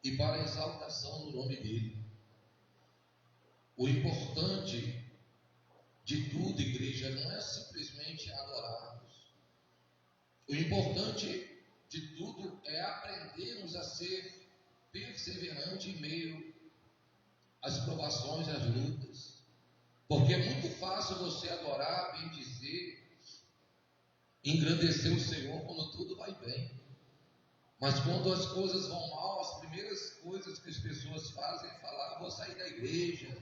e para a exaltação do nome dele. O importante de tudo, igreja, não é simplesmente adorarmos. O importante de tudo é aprendermos a ser perseverante em meio às provações, às lutas. Porque é muito fácil você adorar, bendizer, engrandecer o Senhor quando tudo vai bem. Mas quando as coisas vão mal, as primeiras coisas que as pessoas fazem é falar: vou sair da igreja,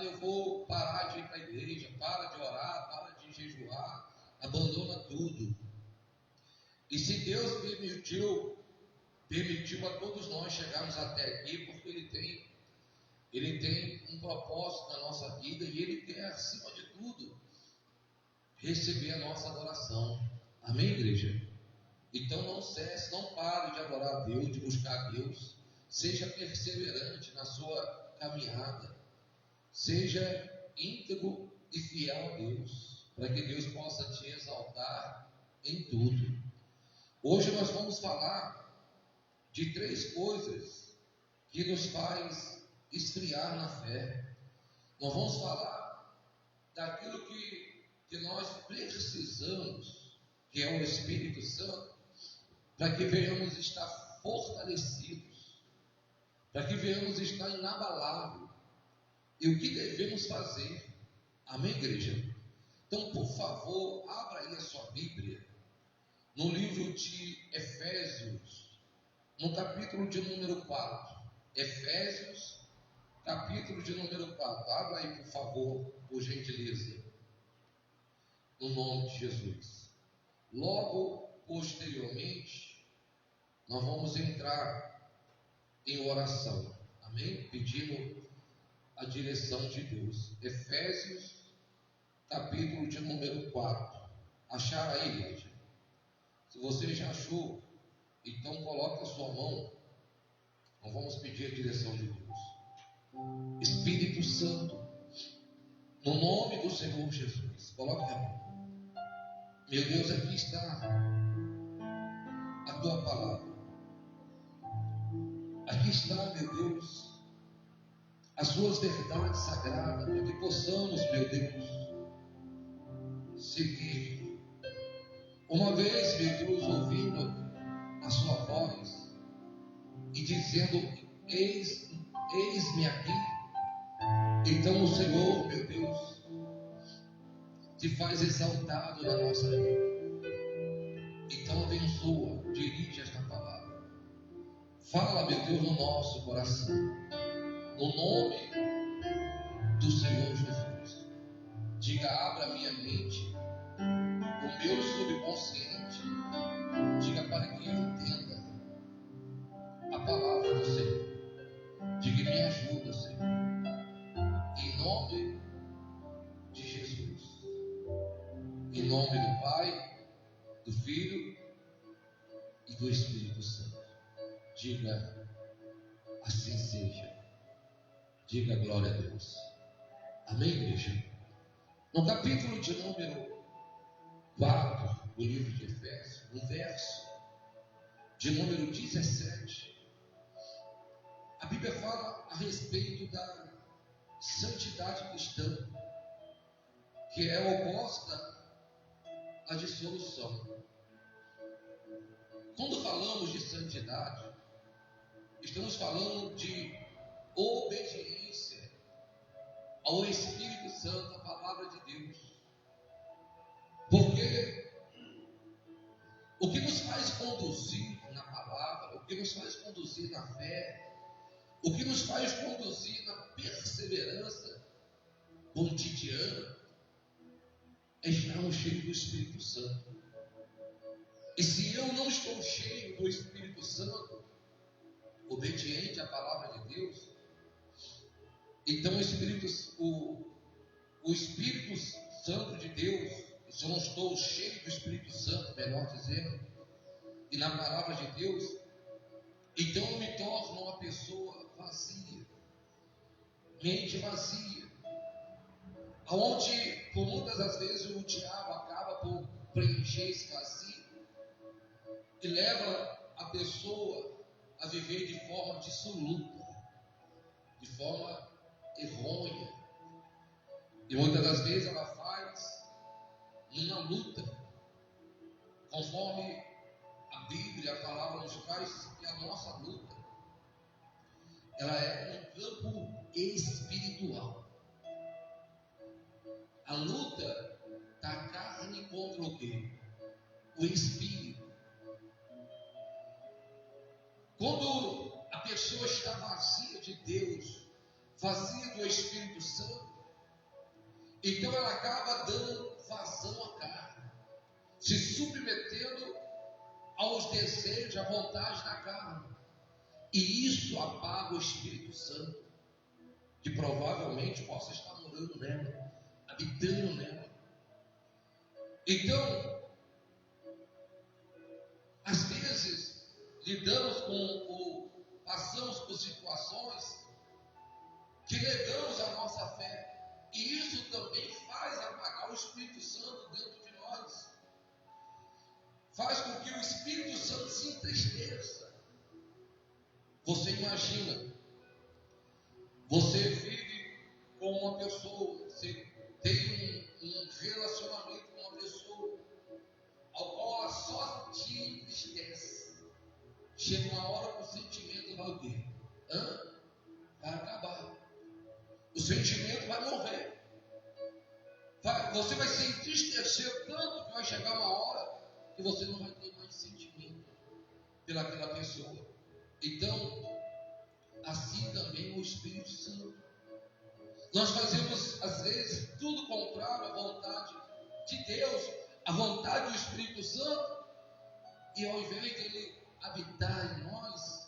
eu vou parar de ir para a igreja, para de orar, para de jejuar, abandona tudo. E se Deus permitiu a todos nós chegarmos até aqui, porque Ele tem um propósito na nossa vida, e Ele quer, acima de tudo, receber a nossa adoração. Amém, igreja? Então não cesse, não pare de adorar a Deus, de buscar a Deus. Seja perseverante na sua caminhada. Seja íntegro e fiel a Deus, para que Deus possa te exaltar em tudo. Hoje nós vamos falar de 3 coisas que nos faz esfriar na fé. Nós vamos falar daquilo que nós precisamos, que é o Espírito Santo, para que venhamos estar fortalecidos, para que venhamos estar inabaláveis. E o que devemos fazer? Amém, igreja? Então, por favor, abra aí a sua Bíblia, no livro de Efésios, no capítulo de número 4. Efésios, capítulo de número 4. Abra aí, por favor, por gentileza, no nome de Jesus. Logo posteriormente, nós vamos entrar em oração. Amém? Pedindo a direção de Deus. Efésios, capítulo de número 4. Acharam aí, igreja? Se você já achou, então coloque a sua mão. Nós vamos pedir a direção de Deus. Espírito Santo, no nome do Senhor Jesus, coloque a mão. Meu Deus, aqui está a tua palavra. Aqui está, meu Deus, as suas verdades sagradas, para que possamos, meu Deus, seguir. Uma vez, meu Deus, ouvindo a sua voz e dizendo: eis-me aqui. Então o Senhor, meu Deus, te faz exaltado na nossa vida. Então abençoa, dirige esta palavra. Fala, meu Deus, no nosso coração, no nome do Senhor Jesus. Diga: abra minha mente, o meu subconsciente. Diga para que eu entenda a palavra do Senhor. Diga: me ajuda, Senhor, em nome de Jesus. Em nome do Pai, do Filho e do Espírito Santo. Diga: assim seja. Diga: glória a Deus. Amém, igreja? No capítulo de número 4 do livro de Efésios, no verso de número 17, a Bíblia fala a respeito da santidade cristã, que é oposta à dissolução. Quando falamos de santidade, estamos falando de obediência ao Espírito Santo, à palavra de Deus. Porque o que nos faz conduzir na palavra, o que nos faz conduzir na fé, o que nos faz conduzir na perseverança cotidiana, é estarmos cheios do Espírito Santo. E se eu não estou cheio do Espírito Santo, obediente à palavra de Deus, então o Espírito Santo de Deus, se eu não estou cheio do Espírito Santo, melhor dizendo, e na palavra de Deus, então eu me torno uma pessoa vazia, mente vazia, onde por muitas das vezes o diabo acaba por preencher esse vazio e leva a pessoa a viver de forma dissoluta, de forma errônea. E muitas das vezes ela faz uma luta, conforme a Bíblia, a palavra nos traz que a nossa luta, ela é um campo espiritual. A luta da carne contra o quê? O espírito. Quando a pessoa está vazia de Deus, vazia do Espírito Santo, então ela acaba dando vazão à carne, se submetendo aos desejos, à vontade da carne. E isso apaga o Espírito Santo, que provavelmente possa estar morando nela, habitando nela. Então, às vezes, passamos por situações que negamos a nossa fé. E isso também faz apagar o Espírito Santo dentro de nós. Faz com que o Espírito Santo se entristeça. Você imagina, você vive com uma pessoa, você tem um relacionamento com uma pessoa, ao qual ela só te entristece. Chega uma hora que o sentimento vai o quê? Vai acabar. O sentimento vai morrer. Você vai se entristecer tanto que vai chegar uma hora que você não vai ter mais sentimento pelaquela pessoa. Então, assim também o Espírito Santo. Nós fazemos, às vezes, tudo contrário à vontade de Deus, à vontade do Espírito Santo, e ao invés de Ele habitar em nós,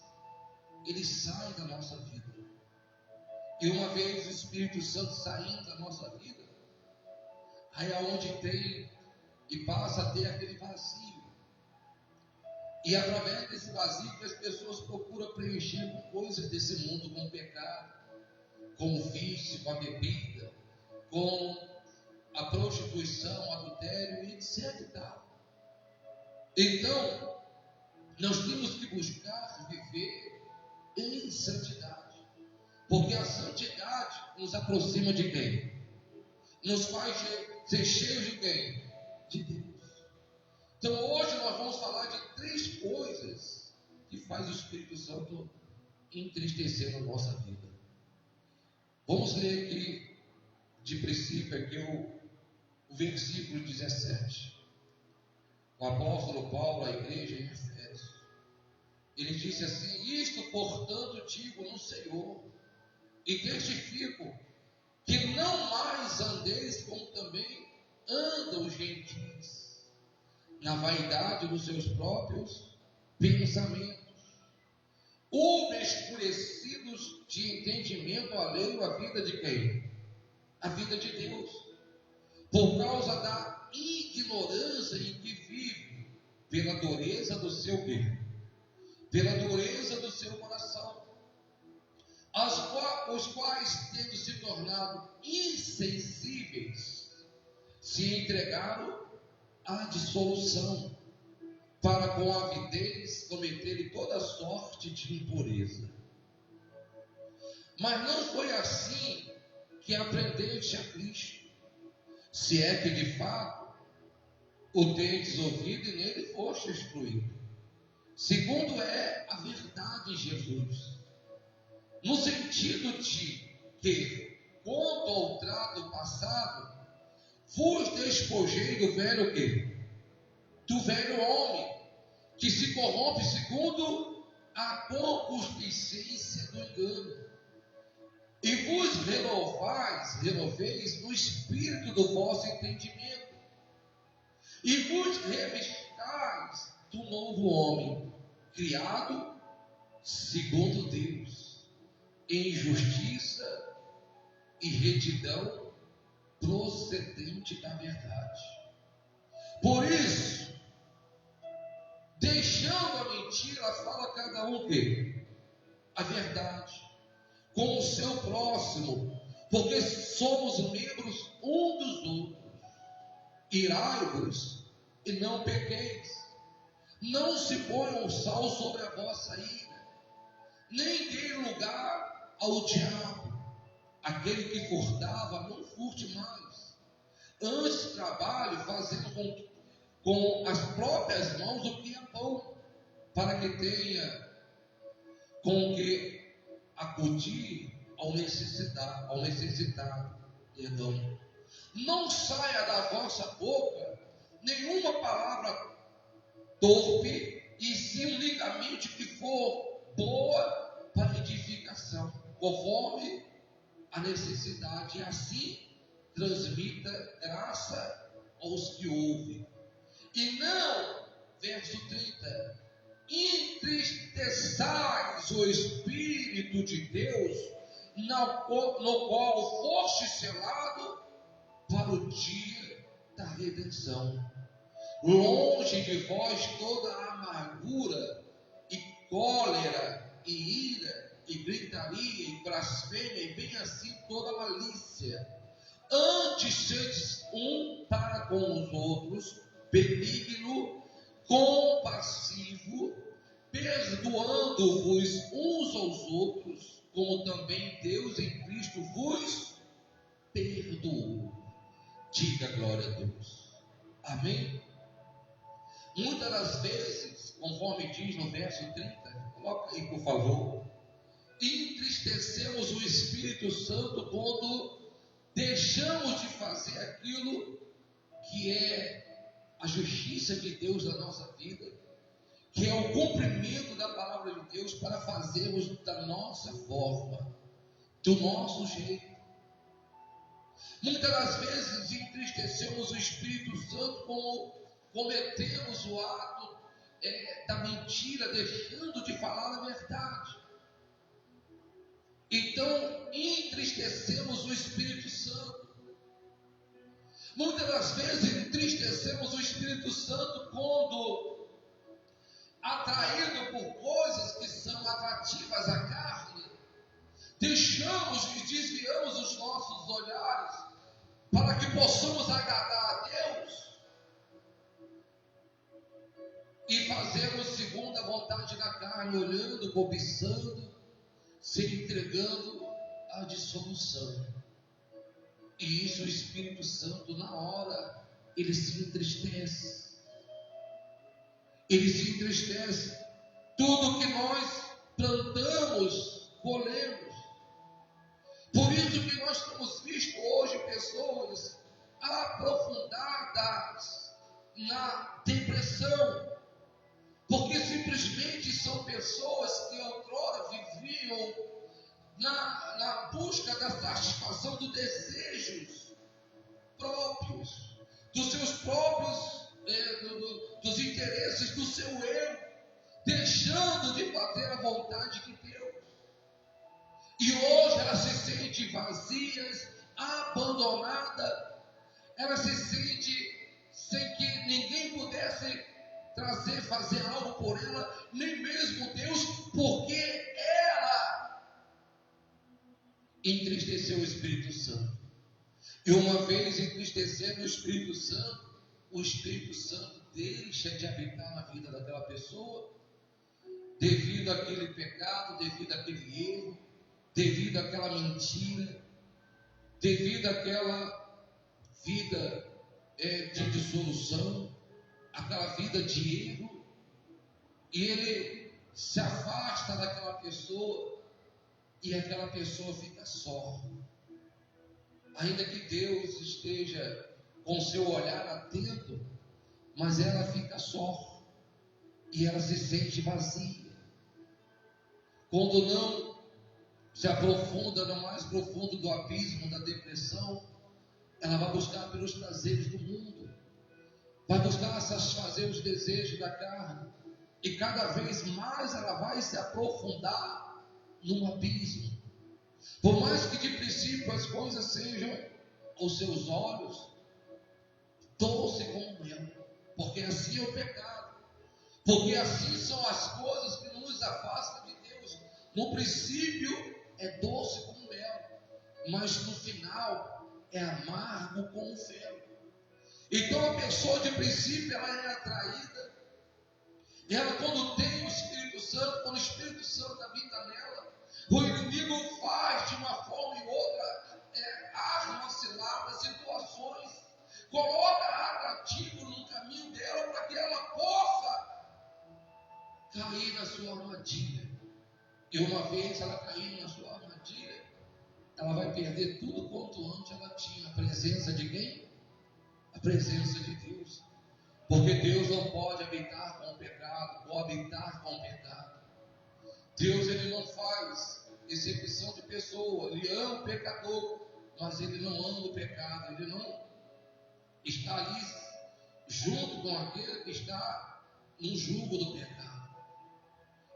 Ele sai da nossa vida. E uma vez o Espírito Santo saindo da nossa vida, aí é onde tem e passa a ter aquele vazio. E através desse vazio que as pessoas procuram preencher com coisas desse mundo, com o pecado, com o vício, com a bebida, com a prostituição, o adultério, etc. e tal. Então, nós temos que buscar viver em santidade. Porque a santidade nos aproxima de quem? Nos faz ser cheios de quem? De Deus. Então hoje nós vamos falar de 3 coisas que faz o Espírito Santo entristecer na nossa vida. Vamos ler aqui, de princípio, aqui o versículo 17. O apóstolo Paulo, à igreja em Efésios, ele disse assim: isto, portanto, digo no Senhor, e testifico, que não mais andeis como também andam os gentios, na vaidade dos seus próprios pensamentos, obscurecidos de entendimento alheio à vida de quem? A vida de Deus, por causa da ignorância em que vive, pela dureza do seu quê? Pela dureza do seu coração, os quais, tendo se tornado insensíveis, se entregaram à dissolução, para com avidez cometerem toda sorte de impureza. Mas não foi assim que aprendeste a Cristo, se é que de fato o tendes ouvido e nele foste instruído, segundo é a verdade em Jesus, no sentido de que, quanto ao trato passado, vos despojei do velho quê? Do velho homem, que se corrompe segundo a concupiscência do engano, e vos renoveis no espírito do vosso entendimento, e vos revestais do novo homem, criado segundo Deus, em justiça e retidão procedente da verdade. Por isso, deixando a mentira, fala cada um que a verdade com o seu próximo, porque somos membros um dos outros. Irai-vos e não pequeis, não se ponha o sal sobre a vossa ira, ao diabo: aquele que furtava, não furte mais. Antes trabalhe fazendo com as próprias mãos o que é bom, para que tenha com que acudir ao necessitado. Perdão. Não saia da vossa boca nenhuma palavra torpe, e sim unicamente que for boa para edificação, conforme a necessidade, e assim transmita graça aos que ouvem. E não, verso 30, entristeçais o Espírito de Deus, no qual foste selado para o dia da redenção. Longe de vós toda a amargura e cólera e ira e gritaria e blasfêmia, e bem assim toda malícia. Antes sedes um para com os outros, benigno, compassivo, perdoando-vos uns aos outros, como também Deus em Cristo vos perdoou. Diga glória a Deus. Amém? Muitas das vezes, conforme diz no verso 30, coloca aí por favor, entristecemos o Espírito Santo quando deixamos de fazer aquilo que é a justiça de Deus na nossa vida, que é o cumprimento da palavra de Deus, para fazermos da nossa forma, do nosso jeito. Muitas das vezes entristecemos o Espírito Santo como cometemos o ato da mentira, deixando de falar a verdade. Então, entristecemos o Espírito Santo. Muitas das vezes entristecemos o Espírito Santo quando, atraído por coisas que são atrativas à carne, deixamos e desviamos os nossos olhares para que possamos agradar a Deus e fazermos segundo a vontade da carne, olhando, cobiçando, se entregando à dissolução. E isso o Espírito Santo, na hora, ele se entristece. Ele se entristece. Tudo que nós plantamos, colhemos. Por isso que nós temos visto hoje pessoas aprofundadas na depressão, porque simplesmente são pessoas que outrora viviam na busca da satisfação dos desejos próprios, dos seus próprios, dos interesses do seu eu, deixando de fazer a vontade de Deus. E hoje elas se sentem vazias, abandonadas, elas se sentem sem que ninguém pudesse fazer algo por ela, nem mesmo Deus, porque ela entristeceu o Espírito Santo. E uma vez entristecendo o Espírito Santo deixa de habitar na vida daquela pessoa, devido àquele pecado, devido àquele erro, devido àquela mentira, devido àquela vida de dissolução, aquela vida de erro, e ele se afasta daquela pessoa, e aquela pessoa fica só. Ainda que Deus esteja com seu olhar atento, mas ela fica só, e ela se sente vazia. Quando não se aprofunda no mais profundo do abismo da depressão, ela vai buscar pelos prazeres do mundo, vai buscar satisfazer os desejos da carne, e cada vez mais ela vai se aprofundar num abismo. Por mais que de princípio as coisas sejam aos seus olhos doce como mel, porque assim é o pecado, porque assim são as coisas que nos afastam de Deus. No princípio é doce como mel, mas no final é amargo como fel. Então a pessoa de princípio ela é atraída, e ela, quando tem o Espírito Santo, quando o Espírito Santo habita nela, o inimigo faz armadilha. E uma vez ela caindo na sua armadilha, ela vai perder tudo quanto antes ela tinha. A presença de quem? A presença de Deus. Porque Deus não pode habitar com o pecado, ou habitar com o pecado. Deus, ele não faz exceção de pessoa. Ele ama o pecador, mas ele não ama o pecado. Ele não está ali junto com aquele que está no jugo do pecado.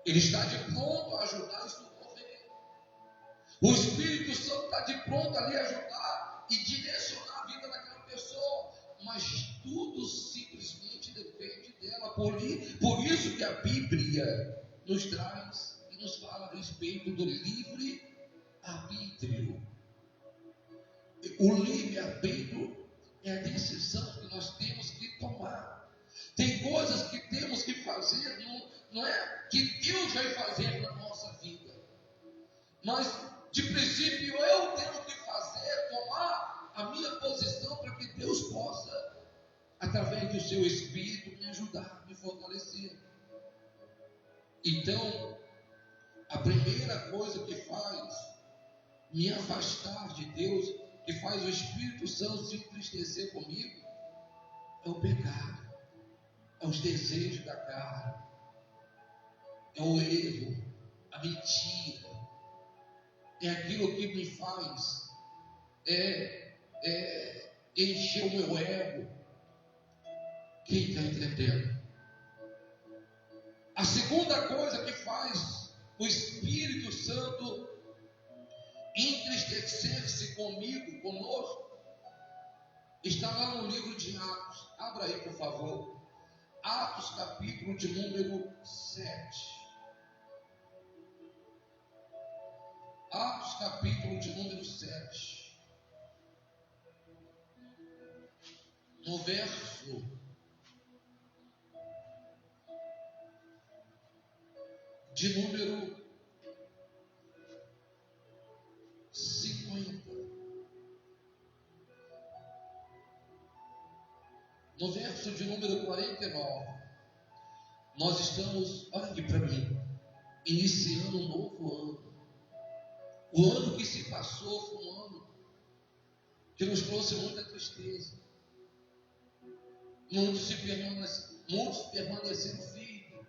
Ele está de pronto a ajudar e socorrer. O Espírito Santo está de pronto ali a ajudar e direcionar a vida daquela pessoa. Mas tudo simplesmente depende dela. Por isso que a Bíblia nos traz e nos fala a respeito do livre-arbítrio. O livre-arbítrio é a decisão que nós temos que tomar. Tem coisas que temos que fazer, não é que Deus vai fazer na nossa vida, mas de princípio eu tenho que fazer, tomar a minha posição para que Deus possa, através do seu Espírito, me ajudar, me fortalecer. Então, a primeira coisa que faz me afastar de Deus, que faz o Espírito Santo se entristecer comigo, é o pecado, é os desejos da carne, é o erro, a mentira, é aquilo que me faz encher o meu ego. Quem está entendendo? A segunda coisa que faz o Espírito Santo entristecer-se comigo, conosco, está lá no livro de Atos. Abra aí, por favor. Atos, capítulo de número 7. Atos, capítulo de número 7. No verso de número 50. No verso de número 49, nós estamos, olha aqui para mim, iniciando um novo ano. O ano que se passou foi um ano que nos trouxe muita tristeza. Muitos permaneceram firmes.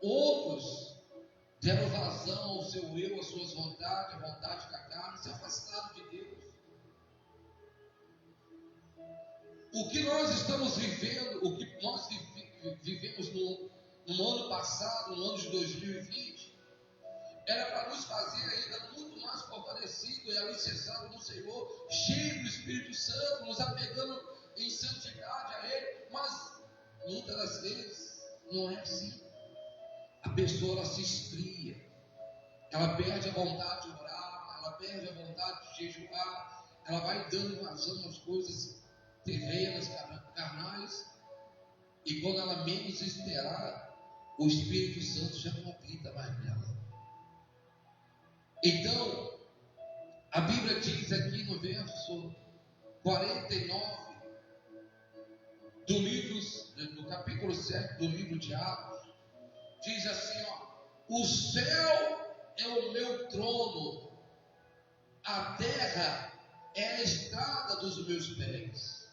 Outros deram vazão ao seu eu, às suas vontades, à vontade da carne, se afastaram de Deus. O que nós estamos vivendo, o que nós vivemos no ano passado, no ano de 2020, era para nos fazer ainda muito mais fortalecido e alicerçado no Senhor, cheio do Espírito Santo, nos apegando em santidade a Ele, mas muitas das vezes não é assim. A pessoa ela se esfria, ela perde a vontade de orar, ela perde a vontade de jejuar, ela vai dando vazão às coisas terrenas, carnais, e quando ela menos esperar, o Espírito Santo já não habita mais nela. Então, a Bíblia diz aqui no verso 49 do capítulo 7 do livro de Atos, diz assim, o céu é o meu trono, a terra é a estrada dos meus pés.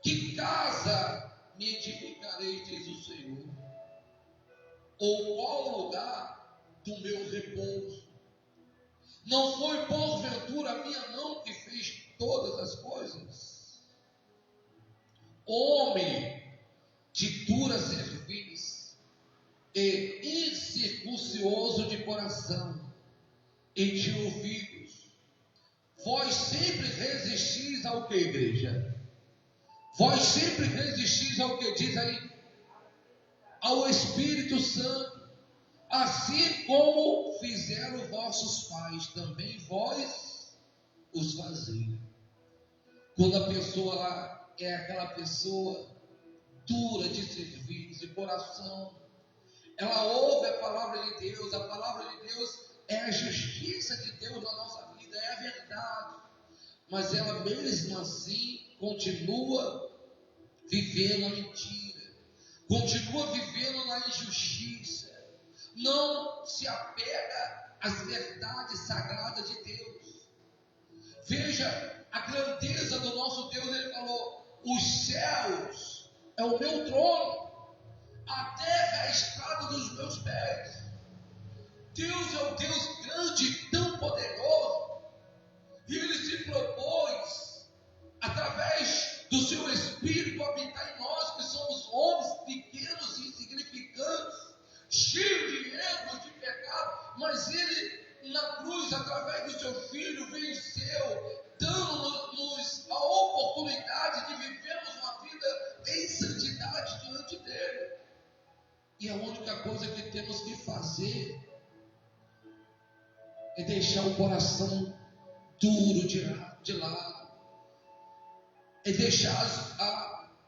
Que casa me edificarei, diz o Senhor? Ou qual lugar do meu repouso? Não foi porventura a minha mão que fez todas as coisas? Homem de dura cerviz e incircuncioso de coração e de ouvidos, vós sempre resistis ao que, igreja? Vós sempre resistis ao que diz aí? Ao Espírito Santo, assim como fizeram vossos pais, também vós os fazei. Quando a pessoa lá é aquela pessoa dura de serviço, de coração, ela ouve a palavra de Deus. A palavra de Deus é a justiça de Deus na nossa vida, é a verdade, mas ela mesmo assim continua vivendo a mentira, continua vivendo na injustiça, não se apega às verdades sagradas de Deus. Veja a grandeza do nosso Deus. Ele falou: os céus é o meu trono, a terra é a estrada dos meus pés. Deus é um Deus grande e tão poderoso, e Ele se propôs, através do seu Espírito, habitar em nós, que somos homens pequenos e insignificantes, cheios de erros, de pecado, mas Ele, na cruz, através do seu Filho, venceu, dando-nos a oportunidade de vivermos uma vida em santidade diante dEle. E a única coisa que temos que fazer é deixar o coração duro de lado, é deixar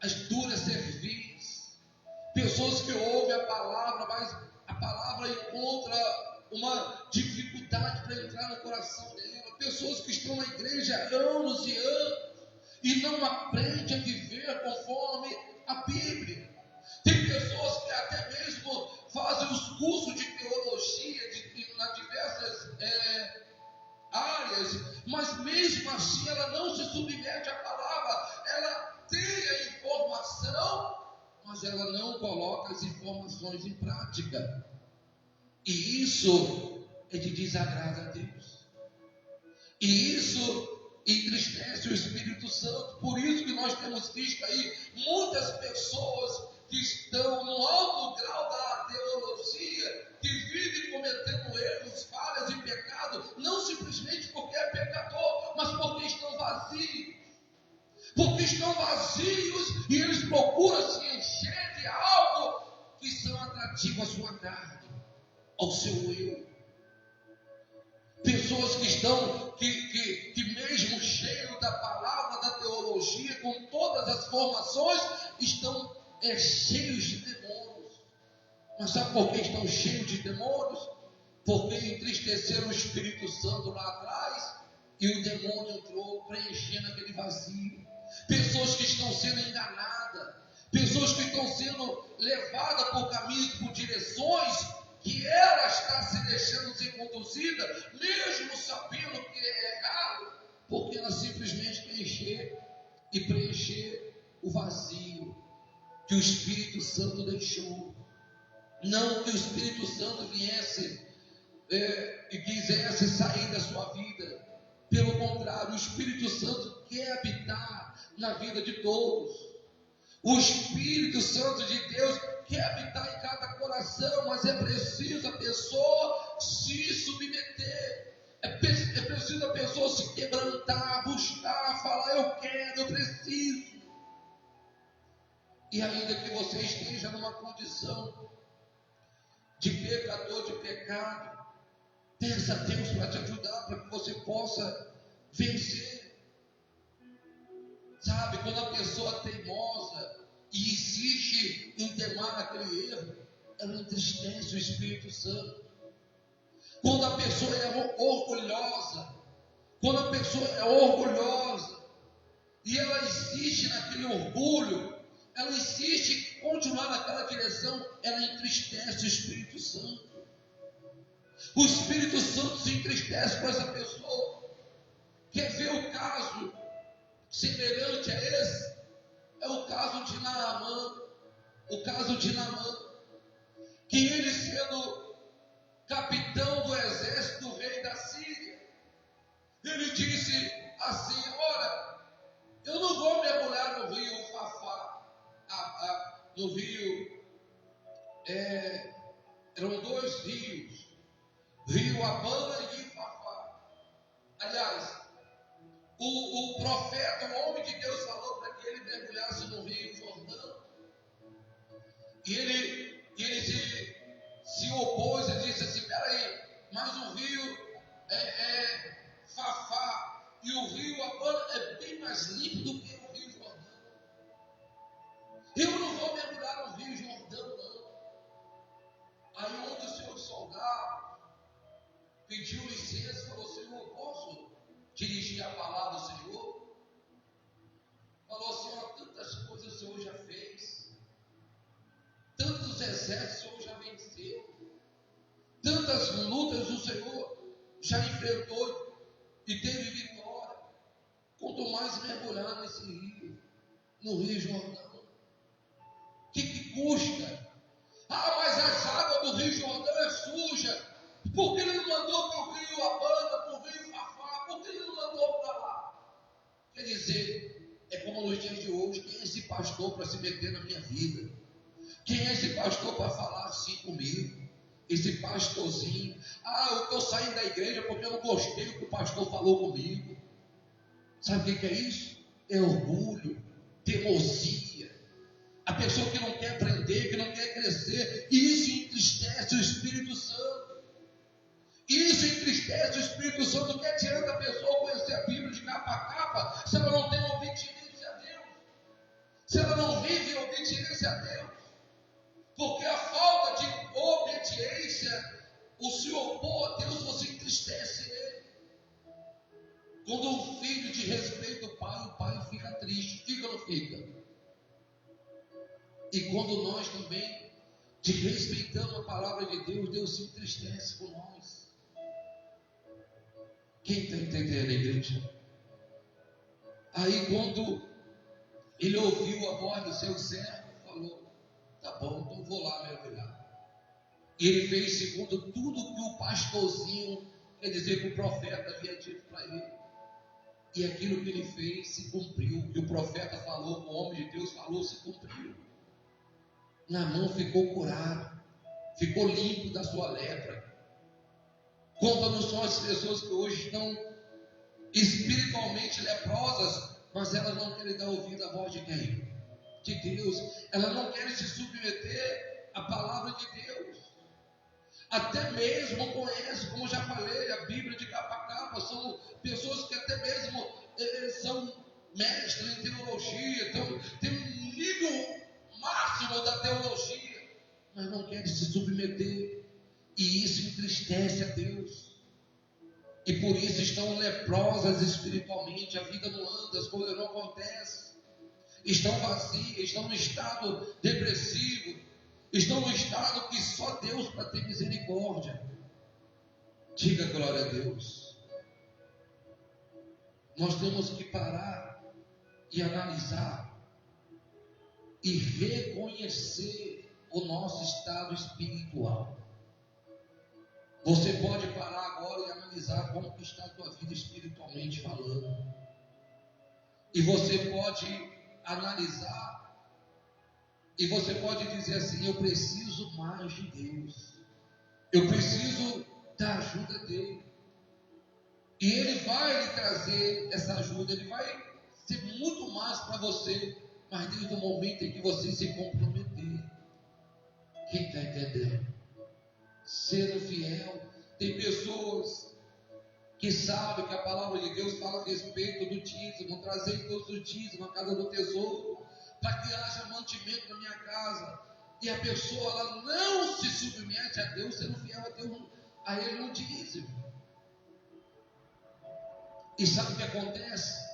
as duras cerviz. Pessoas que ouvem a palavra, mas a palavra encontra uma dificuldade para entrar no coração dela. Pessoas que estão na igreja há anos e anos e não aprendem a viver conforme a Bíblia. Tem pessoas que até mesmo fazem os cursos de teologia nas diversas áreas, mas mesmo assim ela não se submete à palavra. Ela tem a informação, mas ela não coloca as informações em prática. E isso é de desagrado a Deus. E isso entristece o Espírito Santo. Por isso que nós temos visto aí muitas pessoas que estão no alto grau da teologia, que vivem cometendo erros, falhas e pecados, não simplesmente porque é pecador, mas porque estão vazios. Porque estão vazios e eles procuram se encher de algo que são atrativo à sua carne, ao seu eu. Pessoas que estão, que mesmo cheios da palavra, da teologia, com todas as formações, estão cheios de demônios. Mas sabe por que estão cheios de demônios? Porque entristeceram o Espírito Santo lá atrás e o demônio entrou preenchendo aquele vazio. Pessoas que estão sendo enganadas, pessoas que estão sendo levadas por caminhos, por direções que ela está se deixando ser conduzida, mesmo sabendo que é errado, porque ela simplesmente quer encher e preencher o vazio que o Espírito Santo deixou. Não que o Espírito Santo viesse e quisesse sair da sua vida. Pelo contrário, o Espírito Santo quer habitar na vida de todos. O Espírito Santo de Deus quer habitar em cada coração, mas é preciso a pessoa se submeter. É preciso a pessoa se quebrantar, buscar, falar: eu quero, eu preciso. E ainda que você esteja numa condição de pecador, de pecado, peça a Deus para te ajudar, para que você possa vencer. Sabe, quando a pessoa é teimosa e insiste em temar aquele erro, ela entristece o Espírito Santo. Quando a pessoa é orgulhosa, e ela insiste naquele orgulho, ela insiste em continuar naquela direção, ela entristece o Espírito Santo. O Espírito Santo se entristece com essa pessoa. Quer ver o caso semelhante a esse? É o caso de Naamã. Que ele, sendo capitão do exército do rei da Síria, ele disse assim: olha, eu não vou mergulhar no rio Fafá, no rio, eram dois rios, rio Abana e rio Fafá. Aliás, o profeta, o homem de Deus, falou para que ele mergulhasse no rio Jordão, e ele se opôs e disse assim: peraí, mas o rio Fafá e o rio Abana é bem mais limpo do que o rio Jordão. Eu não vou mergulhar no rio Jordão, não. Aí um dos seus soldados pediu licença, falou: Senhor, posso dirigir a palavra do Senhor? Falou: Senhor, tantas coisas o Senhor já fez. tantos exércitos o Senhor já venceu, tantas lutas o Senhor já enfrentou e teve vitória. Quanto mais mergulhar nesse rio, no Rio Jordão, o que custa? Ah, mas as águas do Rio Jordão é suja. Por que ele não mandou para o Rio Abana, para o Rio Fafá? Por que ele não mandou para lá? Quer dizer, é como nos dias de hoje: quem é esse pastor para se meter na minha vida? Quem é esse pastor para falar assim comigo? Esse pastorzinho. Ah, eu estou saindo da igreja porque eu não gostei do que o pastor falou comigo. Sabe o que é isso? É orgulho, teimosia. A pessoa que não quer aprender, que não quer crescer. Isso entristece o Espírito Santo. Isso entristece o Espírito Santo. Que adianta a pessoa conhecer a Bíblia de capa a capa se ela não tem obediência a Deus? Se ela não vive obediência a Deus? Porque a falta de obediência, o se opor a Deus, você entristece ele. Quando um filho desrespeita o pai fica triste. Fica ou não fica? E quando nós também desrespeitamos a palavra de Deus, Deus se entristece com nós. Quem está entendendo, igreja? Aí quando ele ouviu a voz do seu servo, falou: tá bom, então vou lá mergulhar. E ele fez segundo tudo que o pastorzinho, quer dizer, que o profeta havia dito para ele. E aquilo que ele fez se cumpriu. O que o profeta falou, o homem de Deus falou, se cumpriu. Naamã ficou curado, ficou limpo da sua lepra. Quantas são as pessoas que hoje estão espiritualmente leprosas, mas elas não querem dar ouvido à voz de quem? De Deus. Elas não querem se submeter à palavra de Deus. Até mesmo conhecem, como já falei, a Bíblia de capa a capa. São pessoas que até mesmo são mestres em teologia, então tem um nível máximo da teologia, mas não querem se submeter. E isso entristece a Deus. E por isso estão leprosas espiritualmente. A vida não anda, as coisas não acontecem. Estão vazias, estão no estado depressivo. Estão no estado que só Deus para ter misericórdia. Diga glória a Deus. Nós temos que parar e analisar e reconhecer o nosso estado espiritual. Você pode parar agora e analisar como que está a tua vida espiritualmente falando. E você pode analisar e você pode dizer assim: eu preciso mais de Deus. Eu preciso da ajuda dele. E ele vai lhe trazer essa ajuda. Ele vai ser muito mais para você, mas desde o momento em que você se comprometer. Quem está entendendo? Sendo fiel. Tem pessoas que sabem que a palavra de Deus fala a respeito do dízimo. Trazer todos os dízimos à casa do tesouro, para que haja mantimento na minha casa. E a pessoa, ela não se submete a Deus, sendo fiel a Ele no dízimo. E sabe o que acontece?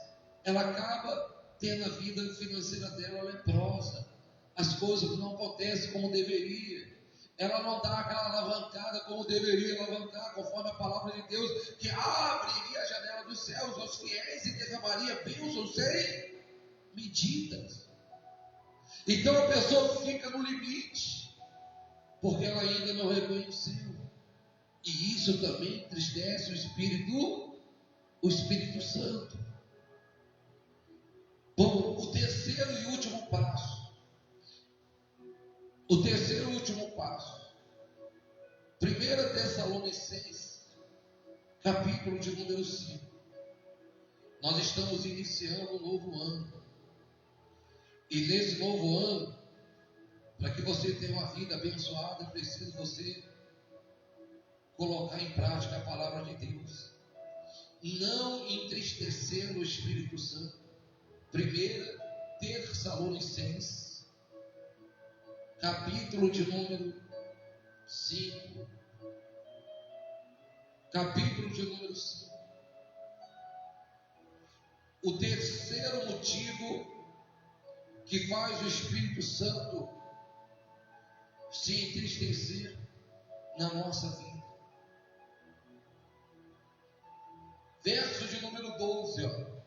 Ela acaba tendo a vida financeira dela leprosa. As coisas não acontecem como deveria. Ela não dá aquela alavancada como deveria alavancar, conforme a palavra de Deus, que abriria a janela dos céus aos fiéis e derramaria bênçãos sem medidas. Então a pessoa fica no limite, porque ela ainda não reconheceu. E isso também entristece o Espírito Santo. Bom, o terceiro e último passo. O terceiro e último passo. 1 Tessalonicenses, capítulo de número 5. Nós estamos iniciando um novo ano. E nesse novo ano, para que você tenha uma vida abençoada, é preciso você colocar em prática a palavra de Deus. Não entristecer o Espírito Santo. 1 Tessalonicenses, capítulo de número 5. Capítulo de número 5. O terceiro motivo que faz o Espírito Santo se entristecer na nossa vida. Verso de número 12, ó.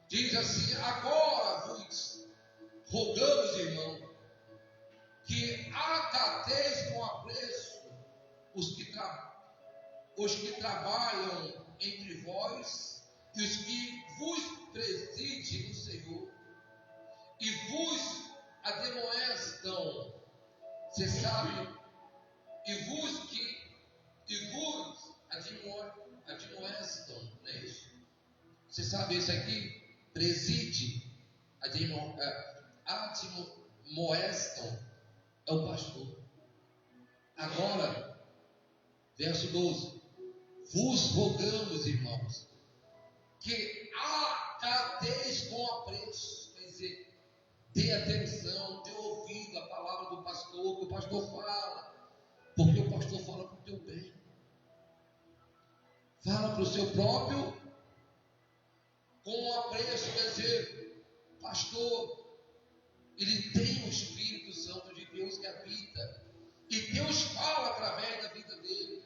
Diz assim: agora vos rogamos, irmão, que acateis com apreço os que trabalham entre vós e os que vos presidem no Senhor e vos admoestam. Você sabe? E vos admoestam, não é isso? Você sabe isso aqui? Preside, admoestam, é o pastor. Agora, verso 12: vos rogamos, irmãos, que acateis com apreço, quer dizer, dê atenção, dê ouvido à palavra do pastor, que o pastor fala, porque o pastor fala para o teu bem, fala para o seu próprio com apreço, quer dizer, pastor, ele tem o Espírito Santo de Deus que habita, e Deus fala através da vida dele.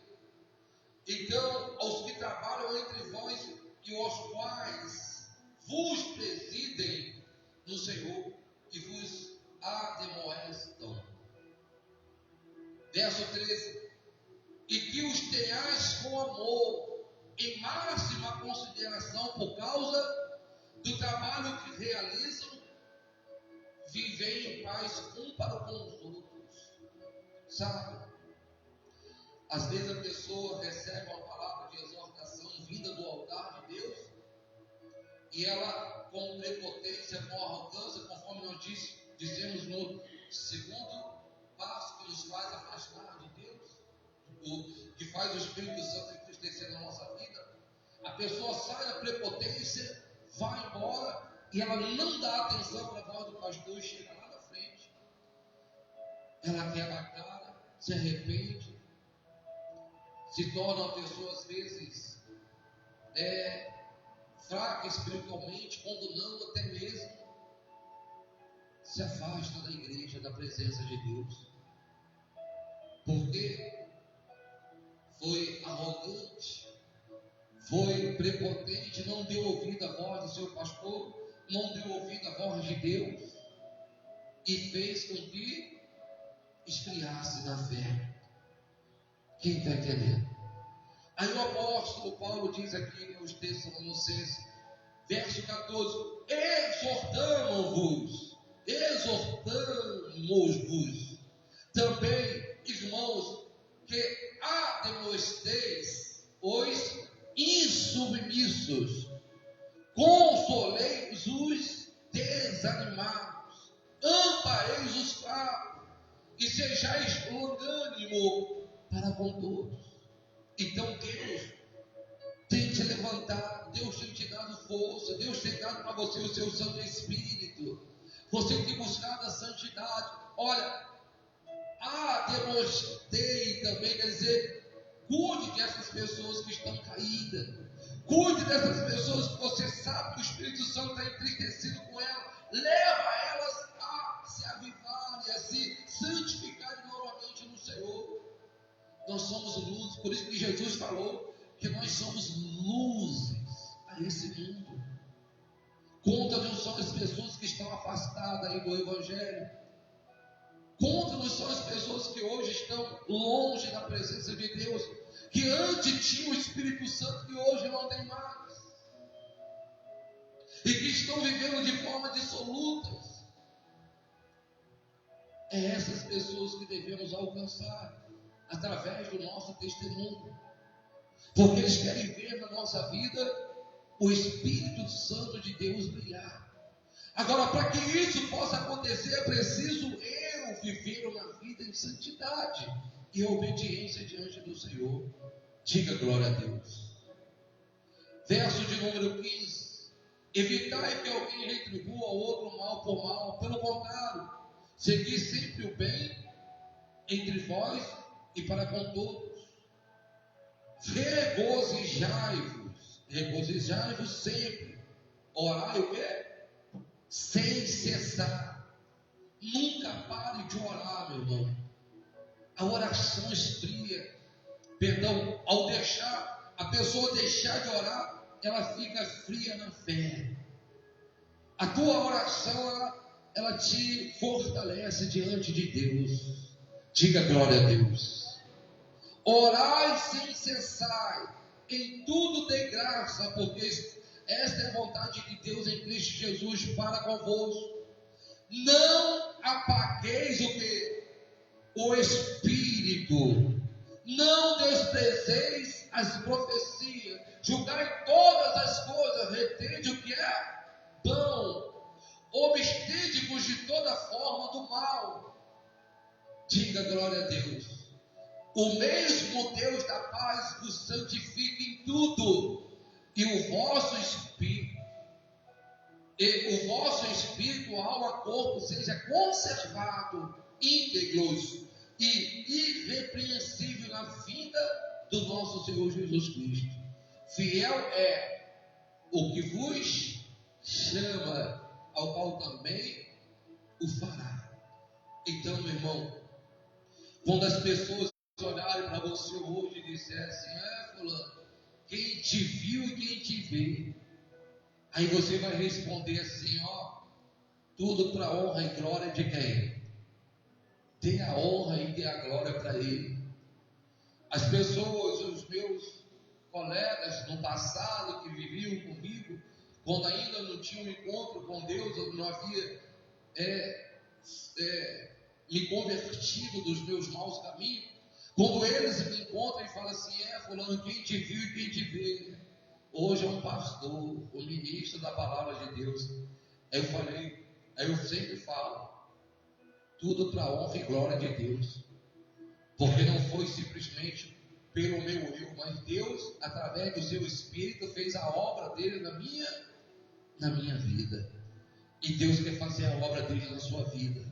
Então, aos que trabalham entre vós e aos quais vos presidem no Senhor e vos admoestam. Verso 13: e que os tenhais com amor, em máxima consideração, por causa do trabalho que realizam, vivem em paz um para com os outros. Sabe? Às vezes a pessoa recebe uma palavra de exortação vinda do altar de Deus, e ela, com prepotência, com arrogância, conforme nós dissemos no segundo passo que nos faz afastar de Deus, que faz o Espírito Santo entristecer na nossa vida, a pessoa sai da prepotência, vai embora, e ela não dá atenção para a voz do pastor e chega lá na frente. Ela quebra a cara, se arrepende, se torna uma pessoa às vezes fraca espiritualmente, quando não, até mesmo se afasta da igreja, da presença de Deus, porque foi arrogante, foi prepotente, não deu ouvido à voz do seu pastor, não deu ouvido à voz de Deus, e fez com que esfriasse na fé. Quem está entendendo? Aí o apóstolo Paulo diz aqui nos Tessalonicenses, verso 14: exortamo-vos também, irmãos, que admoesteis os insubmissos, consoleis os desanimados, ampareis os fracos, e sejais longânimo para com todos. Então Deus tem te levantado, Deus tem te dado força, Deus tem dado para você o seu Santo Espírito. Você tem buscado a santidade. Olha, demonstrei também, quer dizer, cuide dessas pessoas que estão caídas, cuide dessas pessoas que você sabe que o Espírito Santo está entristecido com elas, leva elas a se avivarem, a se santificarem novamente no Senhor. Nós somos luzes, por isso que Jesus falou que nós somos luzes a esse mundo. Conta-nos são as pessoas que estão afastadas aí do Evangelho. Conta-nos são as pessoas que hoje estão longe da presença de Deus, que antes tinham o Espírito Santo e hoje não tem mais, e que estão vivendo de forma dissoluta. É essas pessoas que devemos alcançar através do nosso testemunho, porque eles querem ver na nossa vida o Espírito Santo de Deus brilhar. Agora, para que isso possa acontecer, é preciso eu viver uma vida em santidade e obediência diante do Senhor. Diga glória a Deus. Verso de número 15: evitai que alguém retribua ao outro mal por mal, pelo contrário, segui sempre o bem entre vós e para com todos. Regozijai-vos sempre. Orai o quê? Sem cessar. Nunca pare de orar, meu irmão. A oração esfria. Perdão, ao deixar a pessoa deixar de orar, ela fica fria na fé. A tua oração, ela te fortalece diante de Deus. Diga glória a Deus. Orai sem cessar, em tudo dê graça, porque esta é a vontade de Deus em Cristo Jesus para convosco. Não apagueis o que? O Espírito. Não desprezeis as profecias. Julgai todas as coisas, retende o que é bom. Obstende-vos de toda forma do mal. Diga glória a Deus. O mesmo Deus da paz vos santifica em tudo, e o vosso espírito, alma, corpo seja conservado íntegros e irrepreensível na vinda do nosso Senhor Jesus Cristo. Fiel é o que vos chama, ao qual também o fará. Então, meu irmão, quando as pessoas olharem para você hoje e disserem assim: fulano, quem te viu e quem te vê, aí você vai responder assim: tudo para a honra e glória de quem? Dê a honra e dê a glória para Ele. As pessoas, os meus colegas no passado que viviam comigo, quando ainda não tinham um encontro com Deus, eu não havia me convertido dos meus maus caminhos, quando eles me encontram e falam assim: fulano, quem te viu e quem te vê, hoje é um pastor, um ministro da palavra de Deus. Aí eu sempre falo, tudo para a honra e glória de Deus, porque não foi simplesmente pelo meu eu, mas Deus, através do seu Espírito, fez a obra dele na minha vida, e Deus quer fazer a obra dele na sua vida.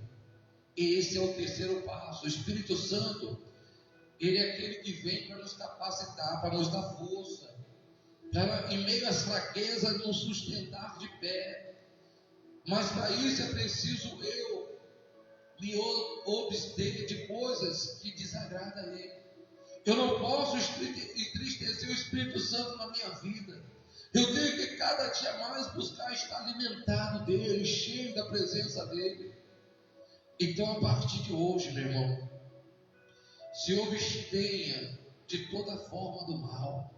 E esse é o terceiro passo. O Espírito Santo, ele é aquele que vem para nos capacitar, para nos dar força, para, em meio às fraquezas, nos sustentar de pé. Mas para isso é preciso eu me abster de coisas que desagradam a Ele. Eu não posso entristecer o Espírito Santo na minha vida. Eu tenho que cada dia mais buscar estar alimentado dEle, cheio da presença dEle. Então, a partir de hoje, meu irmão, se abstenha de toda forma do mal,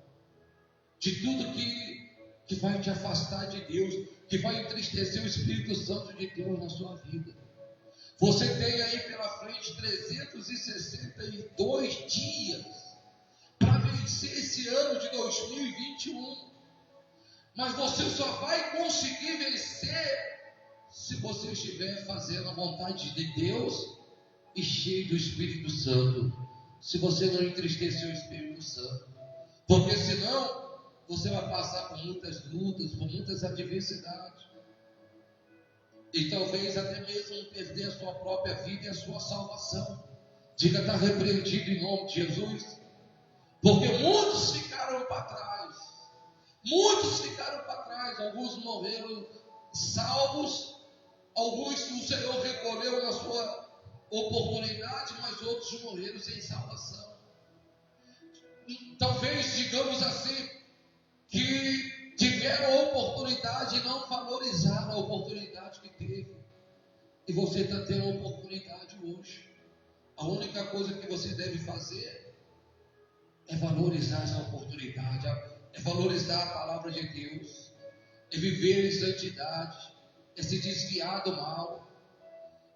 de tudo que vai te afastar de Deus, que vai entristecer o Espírito Santo de Deus na sua vida. Você tem aí pela frente 362 dias para vencer esse ano de 2021. Mas você só vai conseguir vencer se você estiver fazendo a vontade de Deus e cheio do Espírito Santo. Se você não entristecer o Espírito Santo, porque senão você vai passar por muitas lutas, por muitas adversidades, e talvez até mesmo perder a sua própria vida e a sua salvação. Diga: está repreendido em nome de Jesus. Porque muitos ficaram para trás. Muitos ficaram para trás. Alguns morreram salvos. Alguns o Senhor recolheu na sua oportunidade, mas outros morreram sem salvação. Talvez, digamos assim, que tiveram a oportunidade e não valorizaram a oportunidade que teve. E você está tendo a oportunidade hoje. A única coisa que você deve fazer é valorizar essa oportunidade, é valorizar a palavra de Deus, é viver em santidade, é se desviar do mal.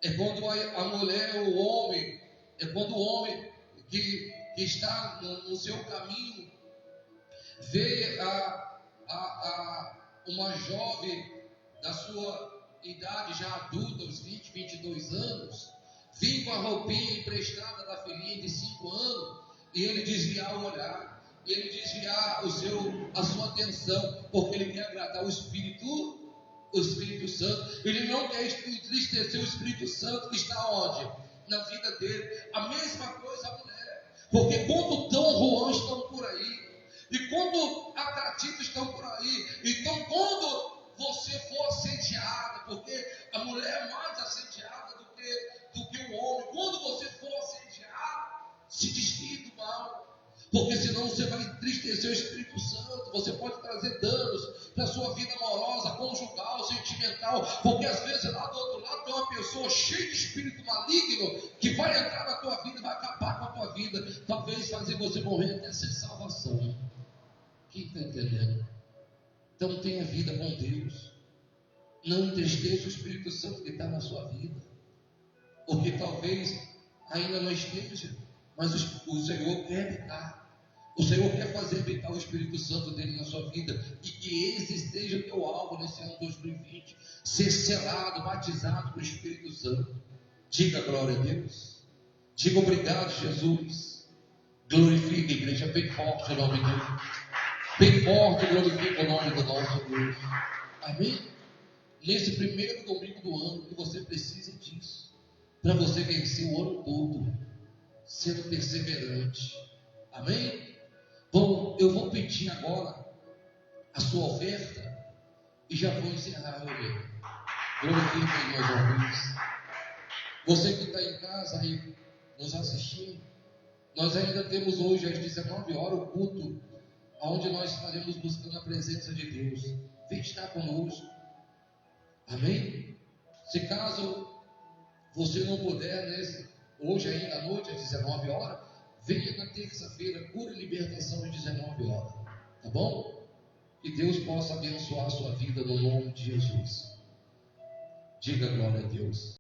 É quando a mulher ou o homem, é quando o homem que está no seu caminho vê uma jovem da sua idade já adulta, uns 20, 22 anos, vir com a roupinha emprestada da filhinha de 5 anos, e ele desviar o olhar, ele desviar a sua atenção, porque ele quer agradar o Espírito Santo. Ele não quer entristecer o Espírito Santo que está onde? Na vida dele. A mesma coisa a mulher, porque quando Dom Juan estão por aí, e quando atrativos estão por aí, então quando você for assediada, porque a mulher é mais assediada do que Se desvie do mal, porque senão você vai entristecer o Espírito Santo. Você pode trazer danos para a sua vida amorosa, conjugal, sentimental, porque às vezes lá do outro lado tem uma pessoa cheia de espírito maligno que vai entrar na tua vida, vai acabar com a tua vida, talvez fazer você morrer até sem salvação. Quem está entendendo? Então tenha vida com Deus. Não entristeça o Espírito Santo que está na sua vida, porque talvez ainda não esteja, mas o Senhor quer habitar. O Senhor quer fazer habitar o Espírito Santo dele na sua vida, e que esse esteja o teu alvo nesse ano 2020, ser selado, batizado com o Espírito Santo. Diga glória a Deus. Diga obrigado, Jesus. Glorifique a igreja bem forte o nome de Deus. Bem forte, glorifique o nome do nosso Deus. Amém? Nesse primeiro domingo do ano, que você precisa disso, para você vencer o ano todo, sendo perseverante. Amém? Bom, eu vou pedir agora a sua oferta e já vou encerrar a reunião. Glorifiquem meus ouvintes. Você que está em casa aí nos assistindo, nós ainda temos hoje às 19 horas o culto, onde nós estaremos buscando a presença de Deus. Vem estar conosco. Amém? Se caso você não puder, hoje ainda à noite, às 19 horas, venha na terça-feira, cura e libertação às 19 horas. Tá bom? Que Deus possa abençoar a sua vida no nome de Jesus. Diga glória a Deus.